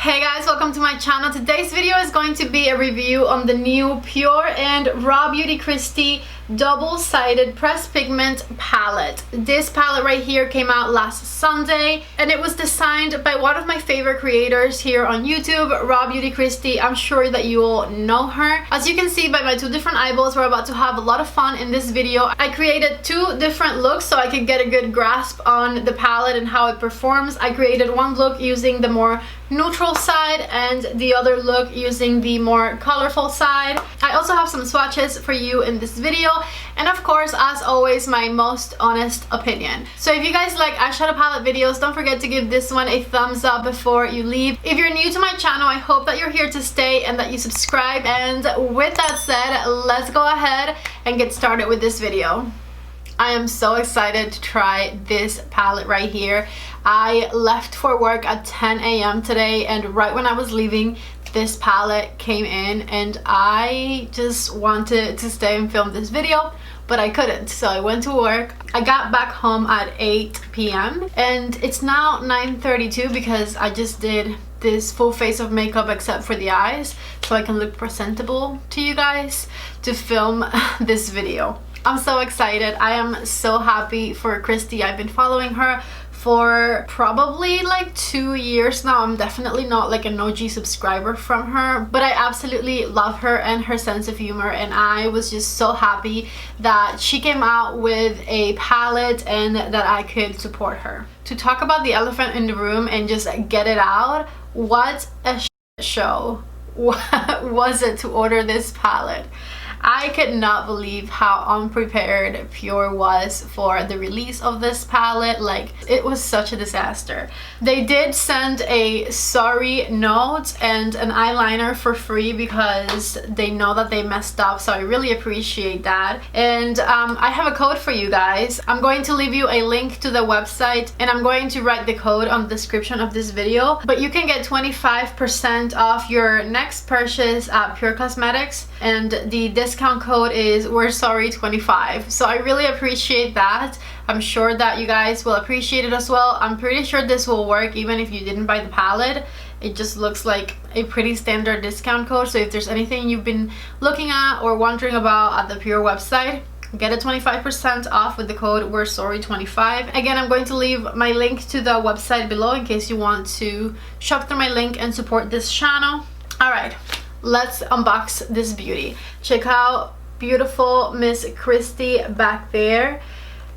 Hey guys, welcome to my channel. Today's video is going to be a review on the new PUR and Raw Beauty Kristi double-sided pressed pigment palette. This palette right here came out last Sunday and it was designed by one of my favorite creators here on YouTube, Raw Beauty Kristi. I'm sure that you all know her. As you can see by my two different eyeballs, we're about to have a lot of fun in this video. I created two different looks so I could get a good grasp on the palette and how it performs. I created one look using the more neutral side and the other look using the more colorful side. I also have some swatches for you in this video, and of course, as always, my most honest opinion. So if you guys like eyeshadow palette videos, don't forget to give this one a thumbs up before you leave. If you're new to my channel, I hope that you're here to stay and that you subscribe. And with that said, let's go ahead and get started with this video. I am so excited to try this palette right here. I left for work at 10 a.m. today, and right when I was leaving, this palette came in and I just wanted to stay and film this video, but I couldn't, so I went to work. I got back home at 8 p.m. and it's now 9:32 because I just did this full face of makeup except for the eyes so I can look presentable to you guys to film this video. I'm so excited. I am so happy for Kristi. I've been following her for probably like 2 years now. I'm definitely not like an OG subscriber from her, but I absolutely love her and her sense of humor, and I was just so happy that she came out with a palette and that I could support her. To talk about the elephant in the room and just get it out, what a show was it to order this palette. I could not believe how unprepared PUR was for the release of this palette. Like, it was such a disaster. They did send a sorry note and an eyeliner for free because they know that they messed up, so I really appreciate that. And I have a code for you guys. I'm going to leave you a link to the website and I'm going to write the code on the description of this video, but you can get 25% off your next purchase at PUR Cosmetics, and the discount code is we're sorry 25. So I really appreciate that. I'm sure that you guys will appreciate it as well. I'm pretty sure this will work even if you didn't buy the palette. It just looks like a pretty standard discount code, so if there's anything you've been looking at or wondering about at the PUR website, get a 25% off with the code we're sorry 25. Again, I'm going to leave my link to the website below in case you want to shop through my link and support this channel. All right, let's unbox this beauty. Check out beautiful Miss Kristi back there,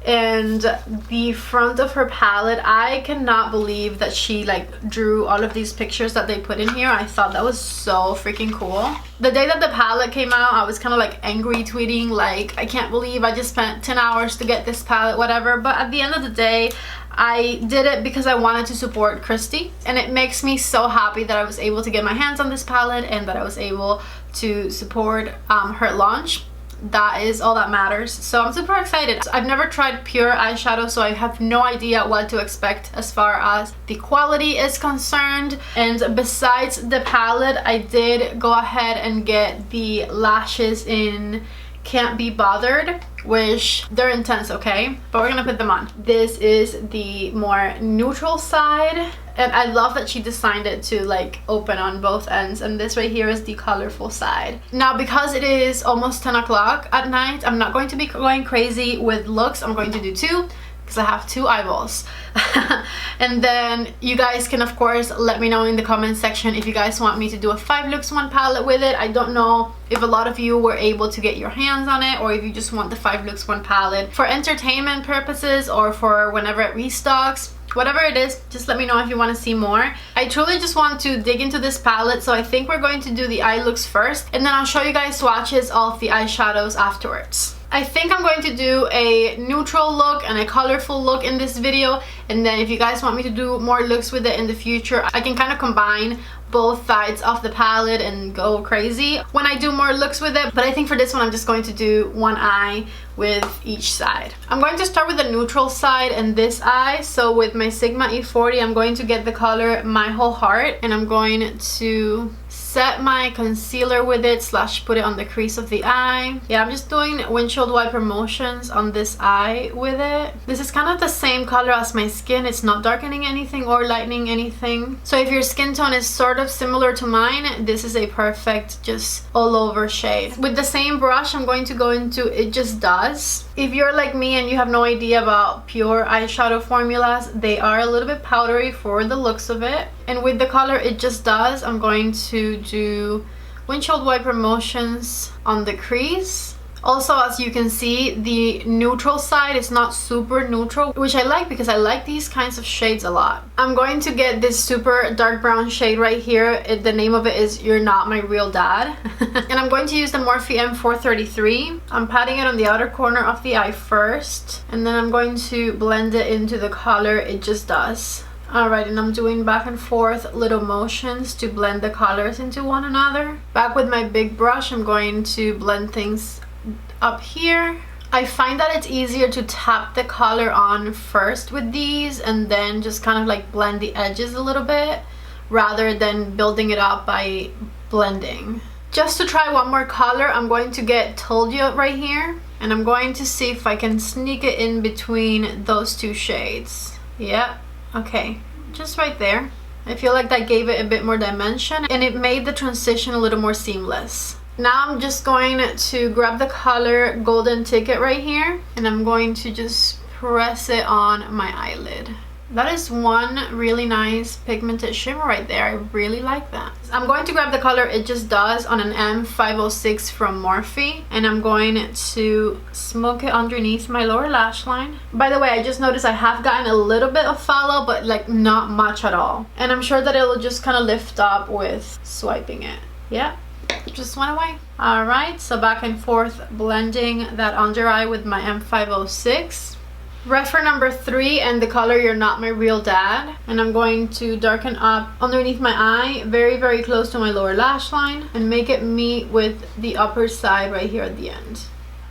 and the front of her palette. I cannot believe that she like drew all of these pictures that they put in here. I thought that was so freaking cool. The day that the palette came out, I was kind of like angry tweeting like, I can't believe I just spent 10 hours to get this palette, whatever. But at the end of the day, I did it because I wanted to support Kristi, and it makes me so happy that I was able to get my hands on this palette and that I was able to support her launch. That is all that matters. So I'm super excited. I've never tried PUR eyeshadow, so I have no idea what to expect as far as the quality is concerned. And besides the palette, I did go ahead and get the lashes in Can't Be Bothered, which they're intense, okay? But we're gonna put them on. This is the more neutral side, and I love that she designed it to like open on both ends, and this right here is the colorful side. Now, because it is almost 10 o'clock at night, I'm not going to be going crazy with looks. I'm going to do two because I have two eyeballs. And then you guys can of course let me know in the comment section if you guys want me to do a 5 looks 1 palette with it. I don't know if a lot of you were able to get your hands on it, or if you just want the 5 looks 1 palette for entertainment purposes or for whenever it restocks. Whatever it is, just let me know if you want to see more. I truly just want to dig into this palette, so I think we're going to do the eye looks first, and then I'll show you guys swatches of the eyeshadows afterwards. I think I'm going to do a neutral look and a colorful look in this video, and then if you guys want me to do more looks with it in the future, I can kind of combine both sides of the palette and go crazy when I do more looks with it. But I think for this one, I'm just going to do one eye with each side. I'm going to start with the neutral side and this eye. So with my Sigma E40, I'm going to get the color My Whole Heart, and I'm going to set my concealer with it / put it on the crease of the eye. Yeah, I'm just doing windshield wiper motions on this eye with it. This is kind of the same color as my skin. It's not darkening anything or lightening anything. So if your skin tone is sort of similar to mine, this is a perfect just all over shade. With the same brush, I'm going to go into It Just Does. If you're like me and you have no idea about PUR eyeshadow formulas, they are a little bit powdery for the looks of it. And with the color It Just Does, I'm going to do windshield wiper motions on the crease. Also, as you can see, the neutral side is not super neutral, which I like because I like these kinds of shades a lot. I'm going to get this super dark brown shade right here. The name of it is You're Not My Real Dad. And I'm going to use the Morphe M433. I'm patting it on the outer corner of the eye first, and then I'm going to blend it into the color It Just Does. Alright, and I'm doing back and forth little motions to blend the colors into one another. Back with my big brush, I'm going to blend things up here. I find that it's easier to tap the color on first with these and then just kind of like blend the edges a little bit rather than building it up by blending. Just to try one more color, I'm going to get Told You right here, and I'm going to see if I can sneak it in between those two shades. Yep, okay, just right there. I feel like that gave it a bit more dimension and it made the transition a little more seamless. Now I'm just going to grab the color Golden Ticket right here, and I'm going to just press it on my eyelid. That is one really nice pigmented shimmer right there. I really like that. I'm going to grab the color It Just Does on an M506 from Morphe, and I'm going to smoke it underneath my lower lash line. By the way, I just noticed I have gotten a little bit of fallout, but like not much at all. And I'm sure that it'll just kind of lift up with swiping it. Yeah. It just went away. Alright, so back and forth blending that under eye with my M506. Refer number 3 and the color You're Not My Real Dad. And I'm going to darken up underneath my eye, very, very close to my lower lash line, and make it meet with the upper side right here at the end.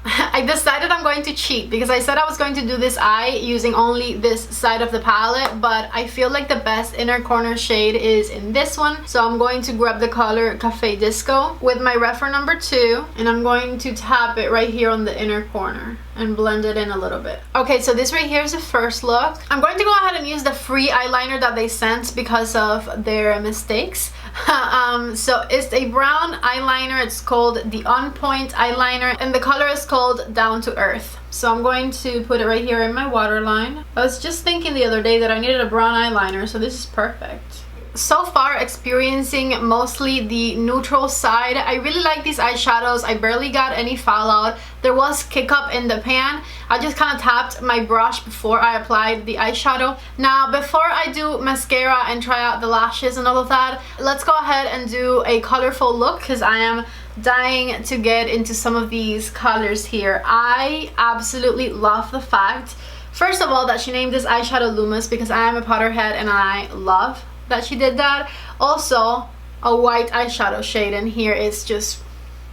I decided I'm going to cheat because I said I was going to do this eye using only this side of the palette, but I feel like the best inner corner shade is in this one. So I'm going to grab the color Cafe Disco with my refer number 2, and I'm going to tap it right here on the inner corner and blend it in a little bit. Okay, so this right here is the first look. I'm going to go ahead and use the free eyeliner that they sent because of their mistakes. So it's a brown eyeliner. It's called the On Point eyeliner, and the color is called Down to Earth. So I'm going to put it right here in my waterline. I was just thinking the other day that I needed a brown eyeliner, so this is perfect. So far experiencing mostly the neutral side. I really like these eyeshadows. I barely got any fallout. There was kick up in the pan. I just kind of tapped my brush before I applied the eyeshadow. Now before I do mascara and try out the lashes and all of that, let's go ahead and do a colorful look because I am dying to get into some of these colors here. I absolutely love the fact, first of all, that she named this eyeshadow Loomis because I am a Potterhead and I love that she did that. Also, a white eyeshadow shade in here is just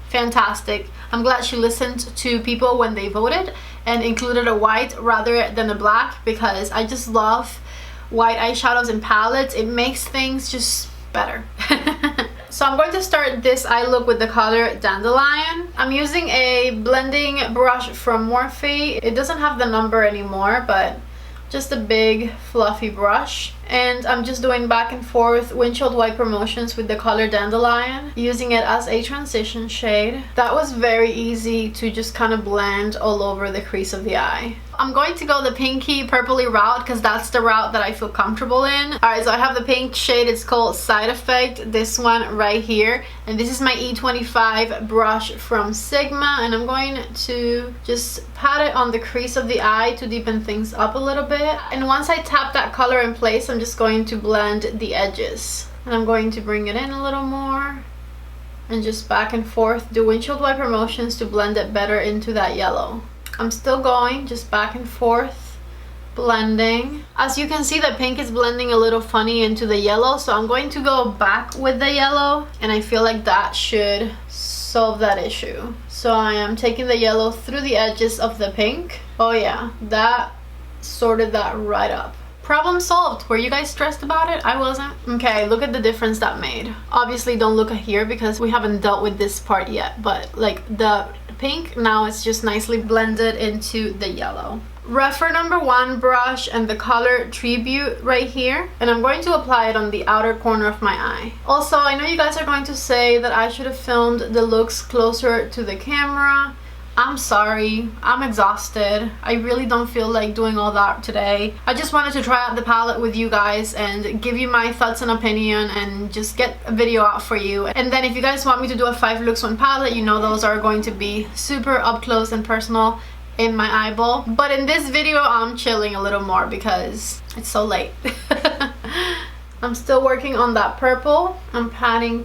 fantastic. I'm glad she listened to people when they voted and included a white rather than a black, because I just love white eyeshadows and palettes. It makes things just better. So I'm going to start this eye look with the color Dandelion. I'm using a blending brush from Morphe. It doesn't have the number anymore, but just a big fluffy brush, and I'm just doing back and forth windshield wiper motions with the color Dandelion, using it as a transition shade. That was very easy to just kind of blend all over the crease of the eye. I'm going to go the pinky purpley route because that's the route that I feel comfortable in. Alright, so I have the pink shade. It's called Side Effect, this one right here, and this is my E25 brush from Sigma, and I'm going to just pat it on the crease of the eye to deepen things up a little bit. And once I tap that color in place, I'm just going to blend the edges, and I'm going to bring it in a little more and just back and forth do windshield wiper motions to blend it better into that yellow. I'm still going just back and forth blending. As you can see, the pink is blending a little funny into the yellow, so I'm going to go back with the yellow, and I feel like that should solve that issue. So I am taking the yellow through the edges of the pink. Oh yeah, that sorted that right up. Problem solved. Were you guys stressed about it? I wasn't. Okay, look at the difference that made. Obviously don't look at here because we haven't dealt with this part yet, but like the pink now it's just nicely blended into the yellow. Refer number 1 brush and the color Tribute right here, and I'm going to apply it on the outer corner of my eye. Also, I know you guys are going to say that I should have filmed the looks closer to the camera. I'm sorry, I'm exhausted. I really don't feel like doing all that today. I just wanted to try out the palette with you guys and give you my thoughts and opinion and just get a video out for you. And then if you guys want me to do a 5 looks 1 palette, you know those are going to be super up close and personal in my eyeball. But in this video, I'm chilling a little more because it's so late. I'm still working on that purple. I'm patting.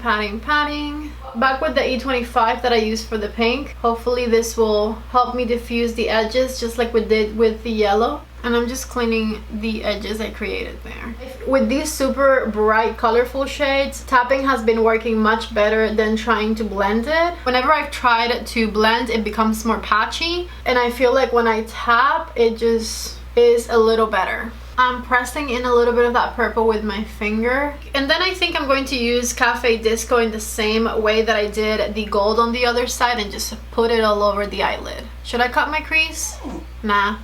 Back with the E25 that I used for the pink. Hopefully this will help me diffuse the edges just like we did with the yellow. And I'm just cleaning the edges I created there. With these super bright colorful shades, tapping has been working much better than trying to blend it. Whenever I've tried to blend, it becomes more patchy, and I feel like when I tap, it just is a little better. I'm pressing in a little bit of that purple with my finger, and then I think I'm going to use Cafe Disco in the same way that I did the gold on the other side and just put it all over the eyelid. Should I cut my crease? Nah,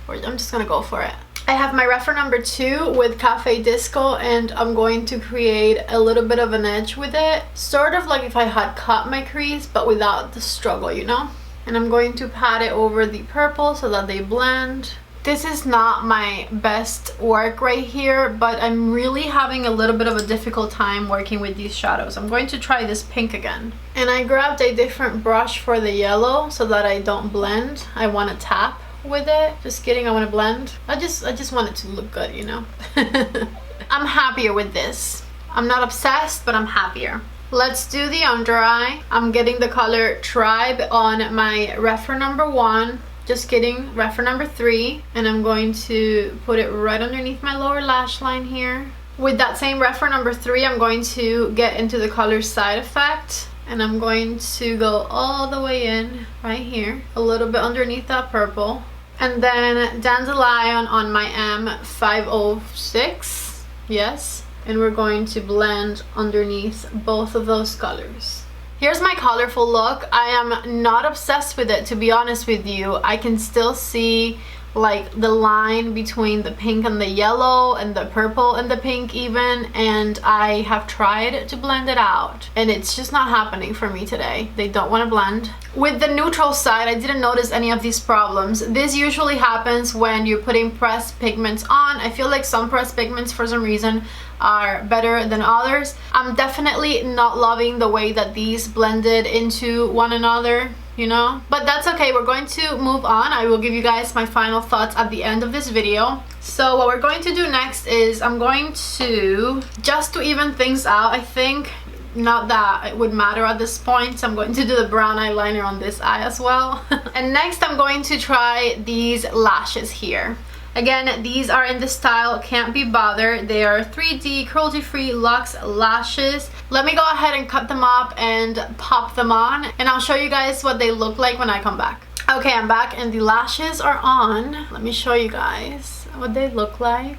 I'm just gonna go for it. I have my refer number 2 with Cafe Disco, and I'm going to create a little bit of an edge with it, sort of like if I had cut my crease but without the struggle, you know? And I'm going to pat it over the purple so that they blend. This is not my best work right here, but I'm really having a little bit of a difficult time working with these shadows. I'm going to try this pink again. And I grabbed a different brush for the yellow so that I don't blend. I want to tap with it. Just kidding, I want to blend. I just want it to look good, you know? I'm happier with this. I'm not obsessed, but I'm happier. Let's do the under eye. I'm getting the color Tribe on my refer number 1. Just kidding, refer number 3, and I'm going to put it right underneath my lower lash line here. With that same refer number 3, I'm going to get into the color Side Effect, and I'm going to go all the way in right here, a little bit underneath that purple, and then Dandelion on my M506, yes, and we're going to blend underneath both of those colors. Here's my colorful look. I am not obsessed with it, to be honest with you. I can still see like the line between the pink and the yellow and the purple and the pink even, and I have tried to blend it out and it's just not happening for me today. They don't want to blend. With the neutral side, I didn't notice any of these problems. This usually happens when you're putting pressed pigments on. I feel like some pressed pigments for some reason are better than others. I'm definitely not loving the way that these blended into one another, you know, but that's okay. We're going to move on. I will give you guys my final thoughts at the end of this video. So what we're going to do next is I'm going to, just to even things out, I think, not that it would matter at this point, so I'm going to do the brown eyeliner on this eye as well. And next I'm going to try these lashes here. Again, these are in the style Can't Be Bothered. They are 3D cruelty-free luxe lashes. Let me go ahead and cut them up and pop them on, and I'll show you guys what they look like when I come back. Okay, I'm back and the lashes are on. Let me show you guys what they look like.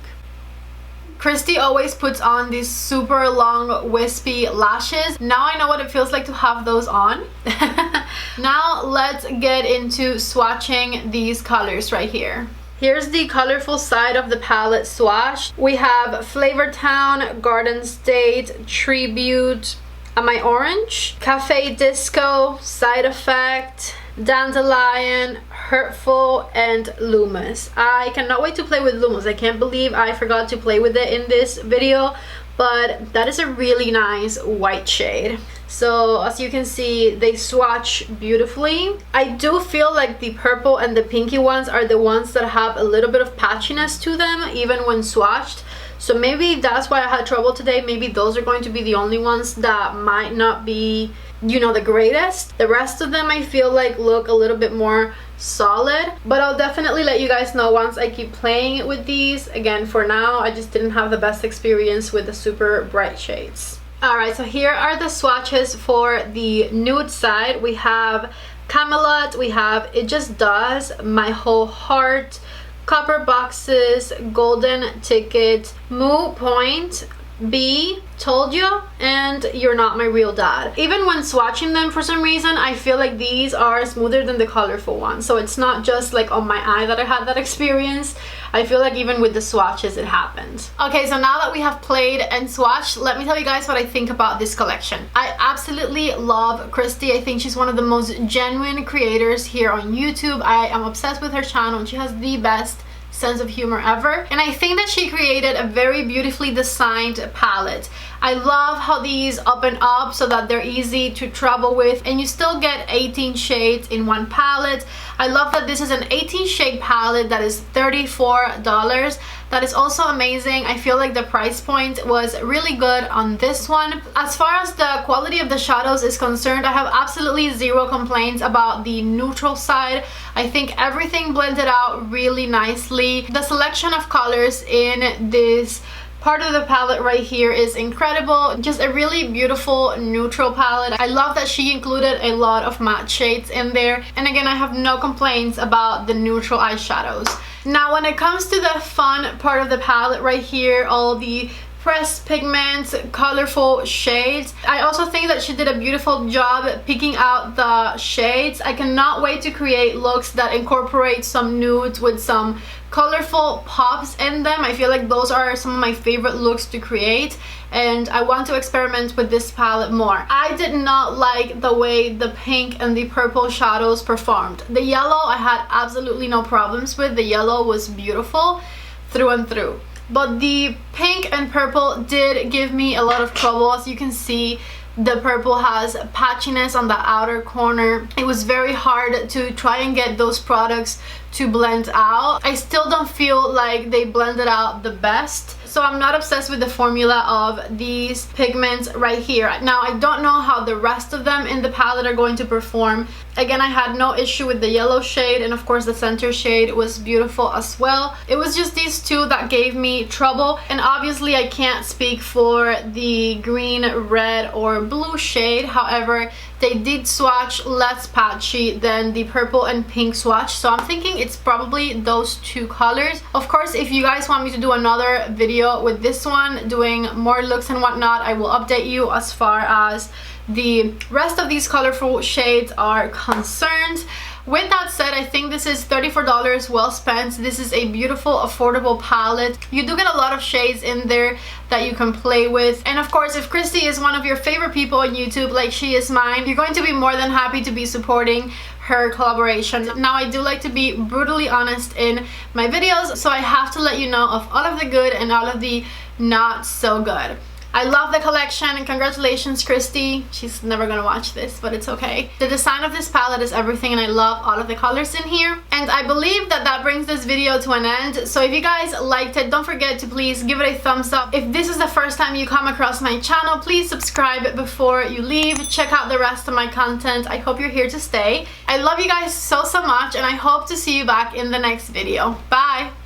Kristi always puts on these super long wispy lashes. Now I know what it feels like to have those on. Now let's get into swatching these colors right here. Here's the colorful side of the palette swatched. We have Flavor Town, Garden State, Tribute, my orange, Cafe Disco, Side Effect, Dandelion, Hurtful, and Loomis. I cannot wait to play with Loomis. I can't believe I forgot to play with it in this video, but that is a really nice white shade. So as you can see, they swatch beautifully. I do feel like the purple and the pinky ones are the ones that have a little bit of patchiness to them even when swatched. So maybe that's why I had trouble today. Maybe those are going to be the only ones that might not be, you know, the greatest. The rest of them I feel like look a little bit more solid, but I'll definitely let you guys know once I keep playing with these. Again, for now I just didn't have the best experience with the super bright shades. Alright, so here are the swatches for the nude side. We have Camelot, we have It Just Does, My Whole Heart, Copper Boxes, Golden Ticket, Moo Point, B, told you, and you're not my real dad. Even when swatching them, for some reason I feel like these are smoother than the colorful ones, so it's not just like on my eye that I had that experience. I feel like even with the swatches it happened. Okay, so now that we have played and swatched, let me tell you guys what I think about this collection. I absolutely love Kristi. I think she's one of the most genuine creators here on YouTube. I am obsessed with her channel and she has the best sense of humor ever, and I think that she created a very beautifully designed palette. I love how these open up so that they're easy to travel with, and you still get 18 shades in one palette. I love that this is an 18 shade palette that is $34. That is also amazing. I feel like the price point was really good on this one. As far as the quality of the shadows is concerned, I have absolutely zero complaints about the neutral side. I think everything blended out really nicely. The selection of colors in this part of the palette right here is incredible. Just a really beautiful neutral palette. I love that she included a lot of matte shades in there, and again, I have no complaints about the neutral eyeshadows. Now when it comes to the fun part of the palette right here, all the pressed pigments, colorful shades, I also think that she did a beautiful job picking out the shades. I cannot wait to create looks that incorporate some nudes with some colorful pops in them. I feel like those are some of my favorite looks to create, and I want to experiment with this palette more. I did not like the way the pink and the purple shadows performed. The yellow I had absolutely no problems with. The yellow was beautiful through and through, but the pink and purple did give me a lot of trouble. As you can see, the purple has patchiness on the outer corner. It was very hard to try and get those products to blend out. I still don't feel like they blended out the best, so I'm not obsessed with the formula of these pigments right here. Now I don't know how the rest of them in the palette are going to perform. Again, I had no issue with the yellow shade, and of course the center shade was beautiful as well. It was just these two that gave me trouble, and obviously I can't speak for the green, red, or blue shade. However, they did swatch less patchy than the purple and pink swatch, so I'm thinking it's probably those two colors. Of course, if you guys want me to do another video with this one, doing more looks and whatnot, I will update you as far as the rest of these colorful shades are concerned. With that said, I think this is $34 well spent. This is a beautiful, affordable palette. You do get a lot of shades in there that you can play with. And of course, if Kristi is one of your favorite people on YouTube, like she is mine, you're going to be more than happy to be supporting her collaboration. Now, I do like to be brutally honest in my videos, so I have to let you know of all of the good and all of the not so good. I love the collection, and congratulations, Kristi. She's never gonna watch this, but it's okay. The design of this palette is everything, and I love all of the colors in here. And I believe that that brings this video to an end. So if you guys liked it, don't forget to please give it a thumbs up. If this is the first time you come across my channel, please subscribe before you leave. Check out the rest of my content. I hope you're here to stay. I love you guys so much, and I hope to see you back in the next video. Bye!